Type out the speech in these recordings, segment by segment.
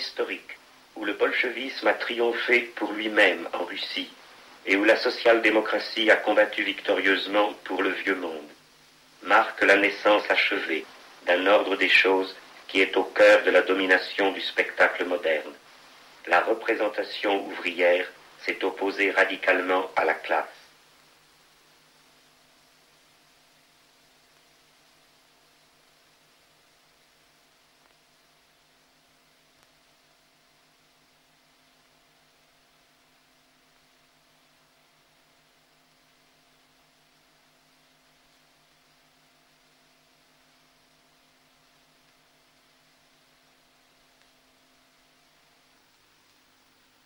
historique, où le bolchevisme a triomphé pour lui-même en Russie, et où la social-démocratie a combattu victorieusement pour le vieux monde, marque la naissance achevée d'un ordre des choses qui est au cœur de la domination du spectacle moderne. La représentation ouvrière s'est opposée radicalement à la classe.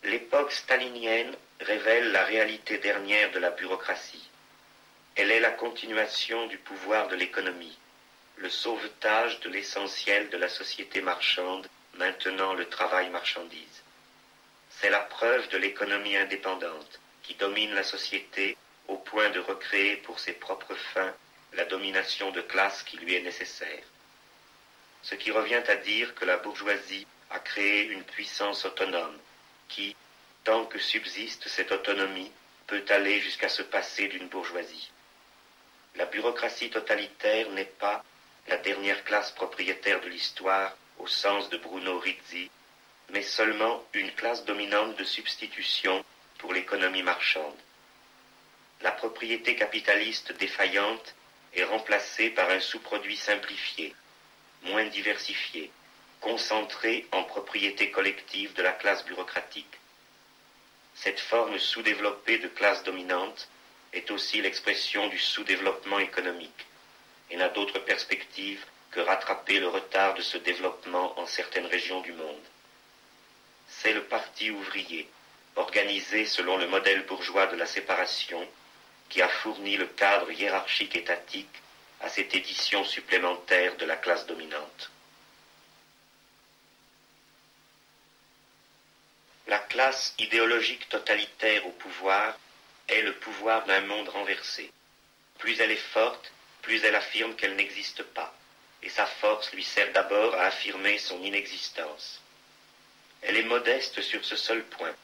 L'époque stalinienne révèle la réalité dernière de la bureaucratie. Elle est la continuation du pouvoir de l'économie, le sauvetage de l'essentiel de la société marchande maintenant le travail marchandise. C'est la preuve de l'économie indépendante qui domine la société au point de recréer pour ses propres fins la domination de classe qui lui est nécessaire. Ce qui revient à dire que la bourgeoisie a créé une puissance autonome qui, tant que subsiste cette autonomie, peut aller jusqu'à se passer d'une bourgeoisie. La bureaucratie totalitaire n'est pas la dernière classe propriétaire de l'histoire au sens de Bruno Rizzi, mais seulement une classe dominante de substitution pour l'économie marchande. La propriété capitaliste défaillante est remplacée par un sous-produit simplifié, moins diversifié, concentré en propriété collective de la classe bureaucratique. Cette forme sous-développée de classe dominante est aussi l'expression du sous-développement économique et n'a d'autre perspective que rattraper le retard de ce développement en certaines régions du monde. C'est le parti ouvrier, organisé selon le modèle bourgeois de la séparation, qui a fourni le cadre hiérarchique étatique à cette édition supplémentaire de la classe dominante. La classe idéologique totalitaire au pouvoir est le pouvoir d'un monde renversé. Plus elle est forte, plus elle affirme qu'elle n'existe pas, et sa force lui sert d'abord à affirmer son inexistence. Elle est modeste sur ce seul point,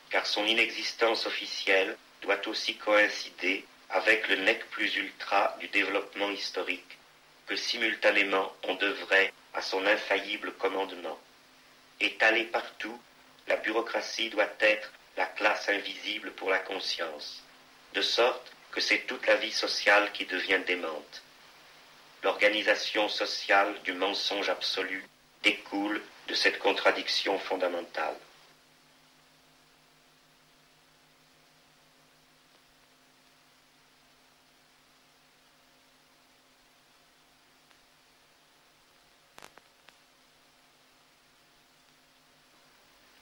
car son inexistence officielle doit aussi coïncider avec le nec plus ultra du développement historique, que simultanément on devrait à son infaillible commandement. Étalée partout, la bureaucratie doit être la classe invisible pour la conscience, de sorte que c'est toute la vie sociale qui devient démente. L'organisation sociale du mensonge absolu découle de cette contradiction fondamentale.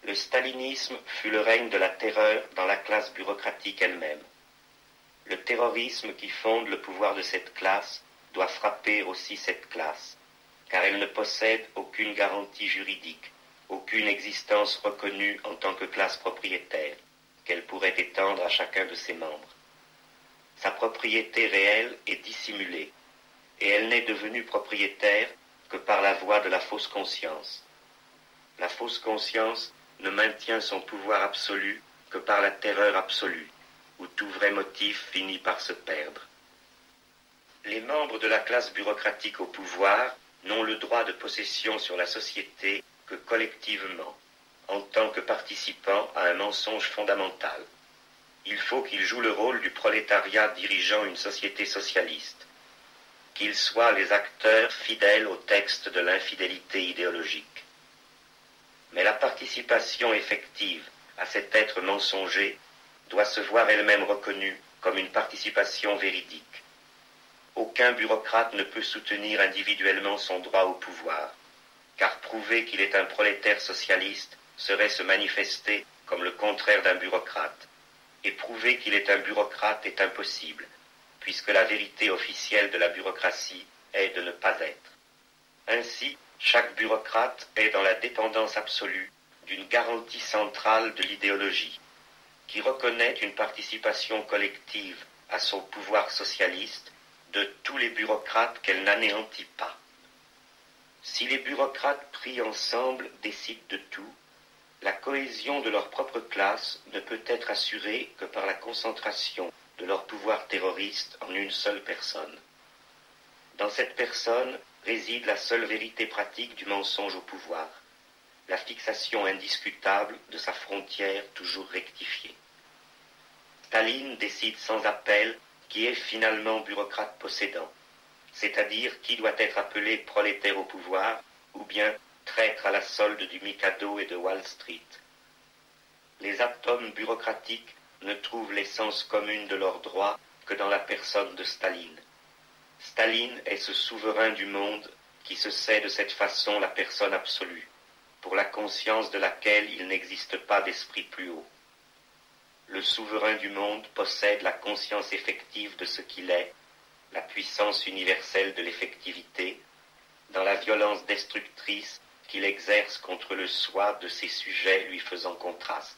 Le stalinisme fut le règne de la terreur dans la classe bureaucratique elle-même. Le terrorisme qui fonde le pouvoir de cette classe doit frapper aussi cette classe, car elle ne possède aucune garantie juridique, aucune existence reconnue en tant que classe propriétaire, qu'elle pourrait étendre à chacun de ses membres. Sa propriété réelle est dissimulée, et elle n'est devenue propriétaire que par la voie de la fausse conscience. La fausse conscience ne maintient son pouvoir absolu que par la terreur absolue, où tout vrai motif finit par se perdre. Les membres de la classe bureaucratique au pouvoir n'ont le droit de possession sur la société que collectivement, en tant que participants à un mensonge fondamental. Il faut qu'ils jouent le rôle du prolétariat dirigeant une société socialiste, qu'ils soient les acteurs fidèles au texte de l'infidélité idéologique. Mais la participation effective à cet être mensonger doit se voir elle-même reconnue comme une participation véridique. Aucun bureaucrate ne peut soutenir individuellement son droit au pouvoir, car prouver qu'il est un prolétaire socialiste serait se manifester comme le contraire d'un bureaucrate, et prouver qu'il est un bureaucrate est impossible, puisque la vérité officielle de la bureaucratie est de ne pas être. Ainsi, chaque bureaucrate est dans la dépendance absolue d'une garantie centrale de l'idéologie, qui reconnaît une participation collective à son pouvoir socialiste de tous les bureaucrates qu'elle n'anéantit pas. Si les bureaucrates pris ensemble décident de tout, la cohésion de leur propre classe ne peut être assurée que par la concentration de leur pouvoir terroriste en une seule personne. Dans cette personne réside la seule vérité pratique du mensonge au pouvoir, la fixation indiscutable de sa frontière toujours rectifiée. Staline décide sans appel qui est finalement bureaucrate possédant, c'est-à-dire qui doit être appelé prolétaire au pouvoir ou bien traître à la solde du Mikado et de Wall Street. Les atomes bureaucratiques ne trouvent l'essence commune de leurs droits que dans la personne de Staline. Staline est ce souverain du monde qui se sait de cette façon la personne absolue, pour la conscience de laquelle il n'existe pas d'esprit plus haut. Le souverain du monde possède la conscience effective de ce qu'il est, la puissance universelle de l'effectivité, dans la violence destructrice qu'il exerce contre le soi de ses sujets lui faisant contraste.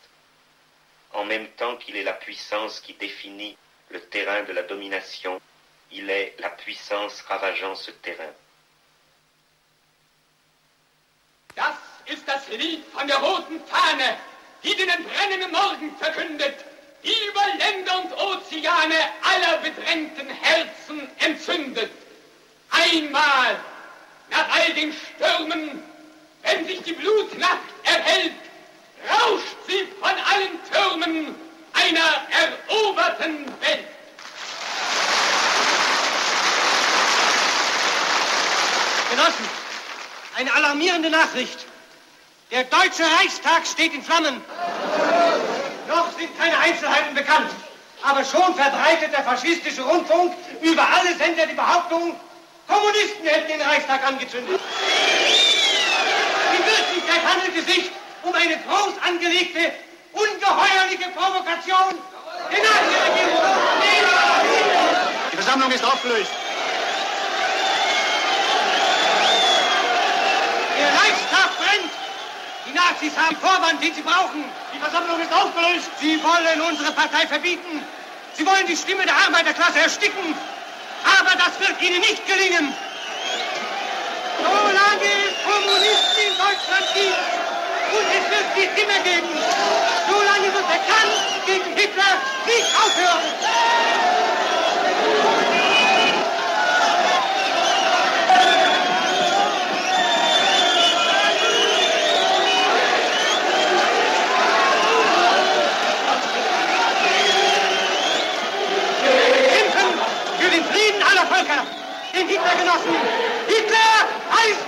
En même temps qu'il est la puissance qui définit le terrain de la domination, il est la puissance ravageant ce terrain. Das ist das Lied von der roten Fahne, die den brennenden Morgen verkündet, die über Länder und Ozeane aller bedrängten Herzen entzündet. Einmal, nach all den Stürmen, wenn sich die Blutnacht erhellt, rauscht sie von allen Türmen einer eroberten Welt. Genossen, eine alarmierende Nachricht. Der Deutsche Reichstag steht in Flammen. Noch sind keine Einzelheiten bekannt, aber schon verbreitet der faschistische Rundfunk über alle Sender die Behauptung, Kommunisten hätten den Reichstag angezündet. In Wirklichkeit handelt es sich um eine groß angelegte, ungeheuerliche Provokation der Nazi-Regierung. Die Versammlung ist aufgelöst. Der Reichstag brennt. Die Nazis haben Vorwand, den sie brauchen. Die Versammlung ist aufgelöst. Sie wollen unsere Partei verbieten. Sie wollen die Stimme der Arbeiterklasse ersticken. Aber das wird ihnen nicht gelingen. Solange es Kommunisten in Deutschland gibt und es wird sie immer geben, solange wird der Kampf gegen Hitler nicht aufhören. Den Hitlergenossen! Hitler heißt